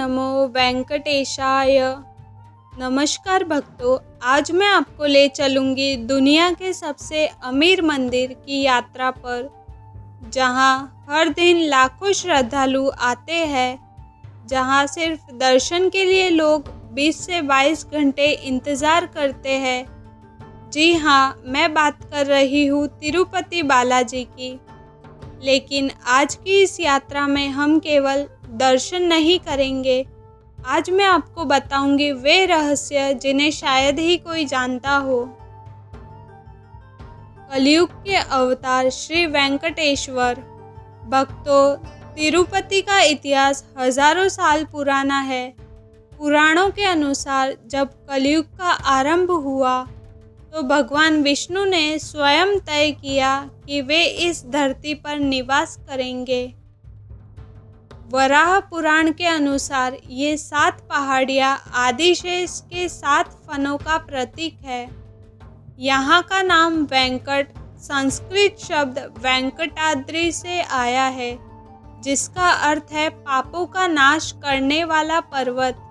नमो वेंकटेशाय। नमस्कार भक्तों, आज मैं आपको ले चलूँगी दुनिया के सबसे अमीर मंदिर की यात्रा पर, जहाँ हर दिन लाखों श्रद्धालु आते हैं, जहाँ सिर्फ दर्शन के लिए लोग 20 से 22 घंटे इंतज़ार करते हैं। जी हाँ, मैं बात कर रही हूँ तिरुपति बालाजी की। लेकिन आज की इस यात्रा में हम केवल दर्शन नहीं करेंगे। आज मैं आपको बताऊंगी वे रहस्य जिन्हें शायद ही कोई जानता हो। कलयुग के अवतार श्री वेंकटेश्वर। भक्तों, तिरुपति का इतिहास हजारों साल पुराना है। पुराणों के अनुसार जब कलयुग का आरंभ हुआ तो भगवान विष्णु ने स्वयं तय किया कि वे इस धरती पर निवास करेंगे। वराह पुराण के अनुसार ये 7 पहाड़ियाँ आदिशेष के 7 फनों का प्रतीक है। यहाँ का नाम वेंकट संस्कृत शब्द वेंकटाद्रि से आया है, जिसका अर्थ है पापों का नाश करने वाला पर्वत।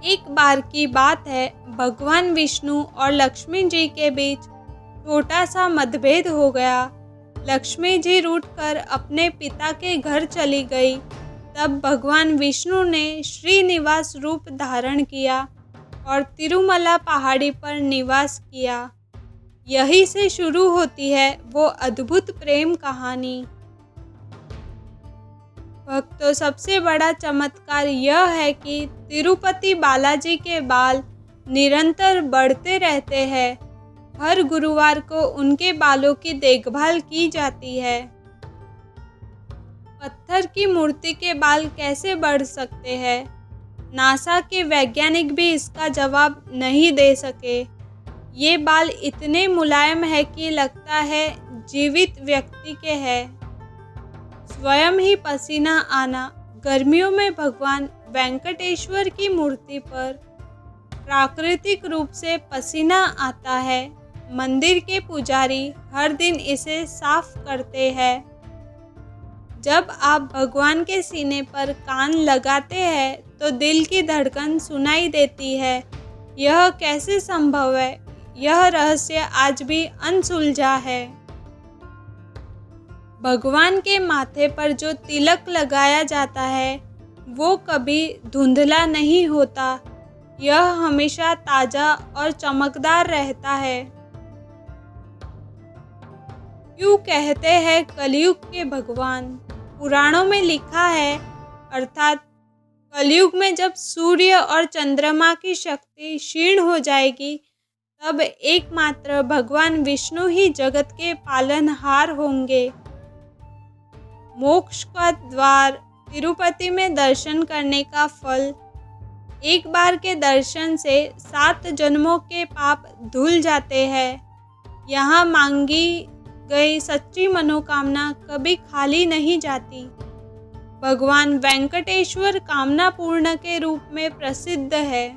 एक बार की बात है, भगवान विष्णु और लक्ष्मी जी के बीच छोटा सा मतभेद हो गया। लक्ष्मी जी रूठकर अपने पिता के घर चली गई। तब भगवान विष्णु ने श्रीनिवास रूप धारण किया और तिरुमला पहाड़ी पर निवास किया। यहीं से शुरू होती है वो अद्भुत प्रेम कहानी। भक्तों, सबसे बड़ा चमत्कार यह है कि तिरुपति बालाजी के बाल निरंतर बढ़ते रहते हैं। हर गुरुवार को उनके बालों की देखभाल की जाती है। पत्थर की मूर्ति के बाल कैसे बढ़ सकते हैं? नासा के वैज्ञानिक भी इसका जवाब नहीं दे सके। ये बाल इतने मुलायम है कि लगता है जीवित व्यक्ति के हैं। स्वयं ही पसीना आना। गर्मियों में भगवान वेंकटेश्वर की मूर्ति पर प्राकृतिक रूप से पसीना आता है। मंदिर के पुजारी हर दिन इसे साफ करते हैं। जब आप भगवान के सीने पर कान लगाते हैं तो दिल की धड़कन सुनाई देती है। यह कैसे संभव है? यह रहस्य आज भी अनसुलझा है। भगवान के माथे पर जो तिलक लगाया जाता है वो कभी धुंधला नहीं होता। यह हमेशा ताजा और चमकदार रहता है। क्यों कहते हैं कलयुग के भगवान? पुराणों में लिखा है, अर्थात कलयुग में जब सूर्य और चंद्रमा की शक्ति क्षीण हो जाएगी, तब एकमात्र भगवान विष्णु ही जगत के पालनहार होंगे। मोक्ष का द्वार तिरुपति में दर्शन करने का फल। एक बार के दर्शन से 7 जन्मों के पाप धुल जाते हैं। यहाँ मांगी गई सच्ची मनोकामना कभी खाली नहीं जाती। भगवान वेंकटेश्वर कामना पूर्ण के रूप में प्रसिद्ध है।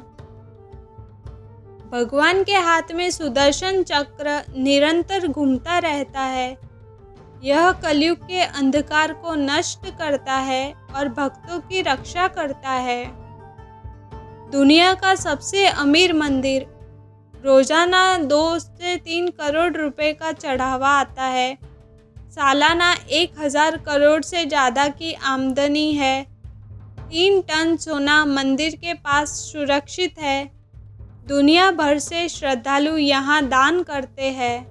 भगवान के हाथ में सुदर्शन चक्र निरंतर घूमता रहता है। यह कलयुग के अंधकार को नष्ट करता है और भक्तों की रक्षा करता है। दुनिया का सबसे अमीर मंदिर। रोजाना 2 से 3 करोड़ रुपए का चढ़ावा आता है। सालाना 1000 करोड़ से ज़्यादा की आमदनी है। 3 टन सोना मंदिर के पास सुरक्षित है। दुनिया भर से श्रद्धालु यहाँ दान करते हैं।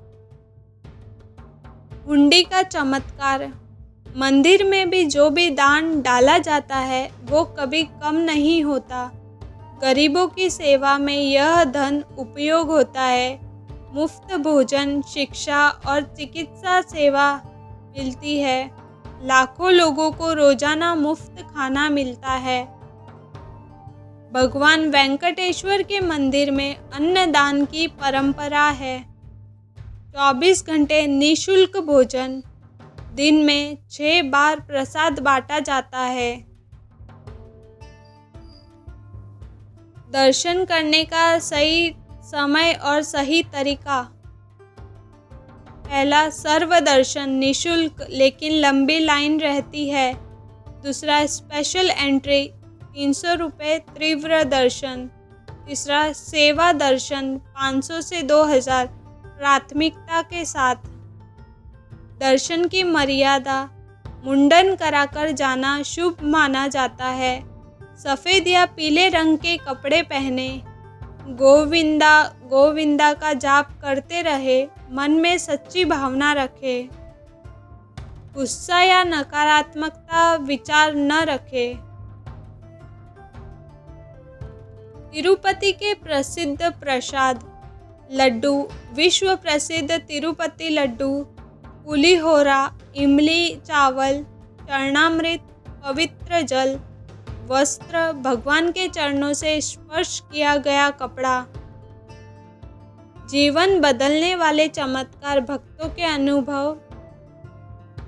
हुंडी का चमत्कार। मंदिर में भी जो भी दान डाला जाता है वो कभी कम नहीं होता। गरीबों की सेवा में यह धन उपयोग होता है। मुफ्त भोजन, शिक्षा और चिकित्सा सेवा मिलती है। लाखों लोगों को रोजाना मुफ्त खाना मिलता है। भगवान वेंकटेश्वर के मंदिर में अन्नदान की परंपरा है। 24 घंटे निःशुल्क भोजन। दिन में 6 बार प्रसाद बांटा जाता है। दर्शन करने का सही समय और सही तरीका। पहला, सर्व दर्शन निःशुल्क, लेकिन लंबी लाइन रहती है। दूसरा स्पेशल एंट्री 300 रुपये तीव्र दर्शन। तीसरा सेवा दर्शन 500 से 2000 प्राथमिकता के साथ। दर्शन की मर्यादा, मुंडन कराकर जाना शुभ माना जाता है। सफ़ेद या पीले रंग के कपड़े पहने। गोविंदा गोविंदा का जाप करते रहे, मन में सच्ची भावना रखे। गुस्सा या नकारात्मकता विचार न रखे। तिरुपति के प्रसिद्ध प्रसाद लड्डू। विश्व प्रसिद्ध तिरुपति लड्डू, पुलिहोरा, इमली चावल, चरणामृत, पवित्र जल, वस्त्र, भगवान के चरणों से स्पर्श किया गया कपड़ा। जीवन बदलने वाले चमत्कार, भक्तों के अनुभव।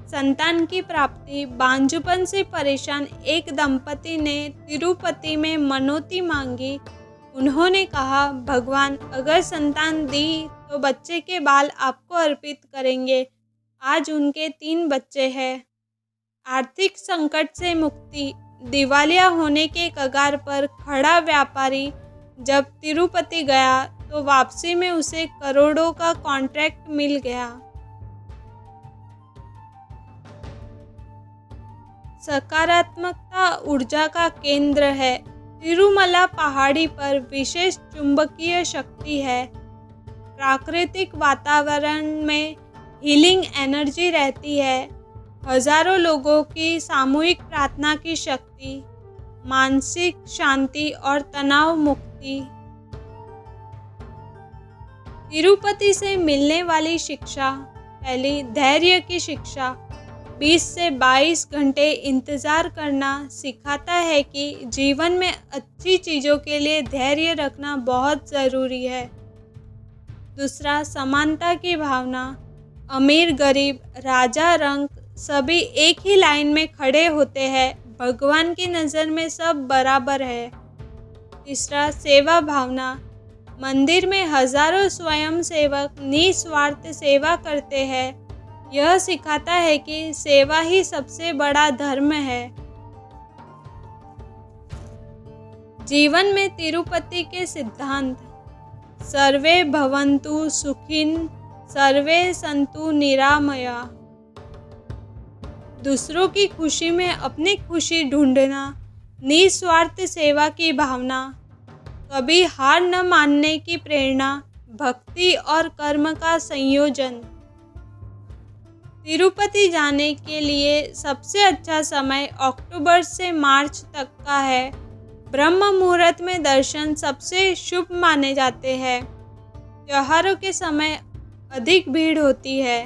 संतान की प्राप्ति। बांझपन से परेशान एक दंपति ने तिरुपति में मनौती मांगी। उन्होंने कहा, भगवान अगर संतान दी तो बच्चे के बाल आपको अर्पित करेंगे। आज उनके 3 बच्चे हैं। आर्थिक संकट से मुक्ति। दिवालिया होने के कगार पर खड़ा व्यापारी जब तिरुपति गया तो वापसी में उसे करोड़ों का कॉन्ट्रैक्ट मिल गया। सकारात्मकता ऊर्जा का केंद्र है। तिरुमला पहाड़ी पर विशेष चुंबकीय शक्ति है। प्राकृतिक वातावरण में हीलिंग एनर्जी रहती है। हजारों लोगों की सामूहिक प्रार्थना की शक्ति। मानसिक शांति और तनाव मुक्ति। तिरुपति से मिलने वाली शिक्षा। पहली, धैर्य की शिक्षा। 20 से 22 घंटे इंतज़ार करना सिखाता है कि जीवन में अच्छी चीज़ों के लिए धैर्य रखना बहुत ज़रूरी है। दूसरा, समानता की भावना। अमीर गरीब, राजा रंक सभी एक ही लाइन में खड़े होते हैं। भगवान की नज़र में सब बराबर है। तीसरा, सेवा भावना। मंदिर में हजारों स्वयंसेवक निस्वार्थ सेवा करते हैं। यह सिखाता है कि सेवा ही सबसे बड़ा धर्म है। जीवन में तिरुपति के सिद्धांत। सर्वे भवन्तु सुखिन, सर्वे सन्तु निरामया। दूसरों की खुशी में अपनी खुशी ढूंढना, निस्वार्थ सेवा की भावना, कभी हार न मानने की प्रेरणा, भक्ति और कर्म का संयोजन। तिरुपति जाने के लिए सबसे अच्छा समय अक्टूबर से मार्च तक का है। ब्रह्म मुहूर्त में दर्शन सबसे शुभ माने जाते हैं। त्योहारों के समय अधिक भीड़ होती है।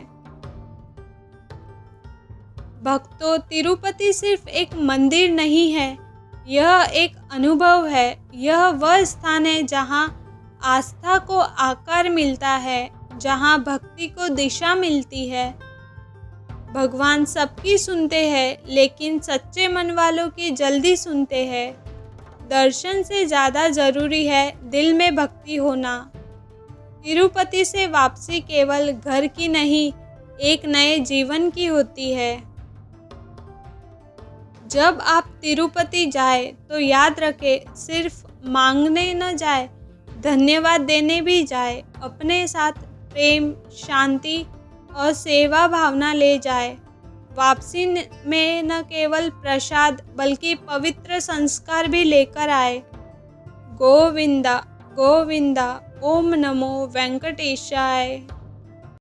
भक्तों, तिरुपति सिर्फ एक मंदिर नहीं है, यह एक अनुभव है। यह वह स्थान है जहाँ आस्था को आकार मिलता है, जहाँ भक्ति को दिशा मिलती है। भगवान सबकी सुनते हैं, लेकिन सच्चे मन वालों की जल्दी सुनते हैं। दर्शन से ज़्यादा ज़रूरी है दिल में भक्ति होना। तिरुपति से वापसी केवल घर की नहीं, एक नए जीवन की होती है। जब आप तिरुपति जाए तो याद रखें, सिर्फ मांगने न जाए, धन्यवाद देने भी जाए। अपने साथ प्रेम, शांति और सेवा भावना ले जाए। वापसी में न केवल प्रसाद बल्कि पवित्र संस्कार भी लेकर आए। गोविंदा गोविंदा। ओम नमो वेंकटेशाय।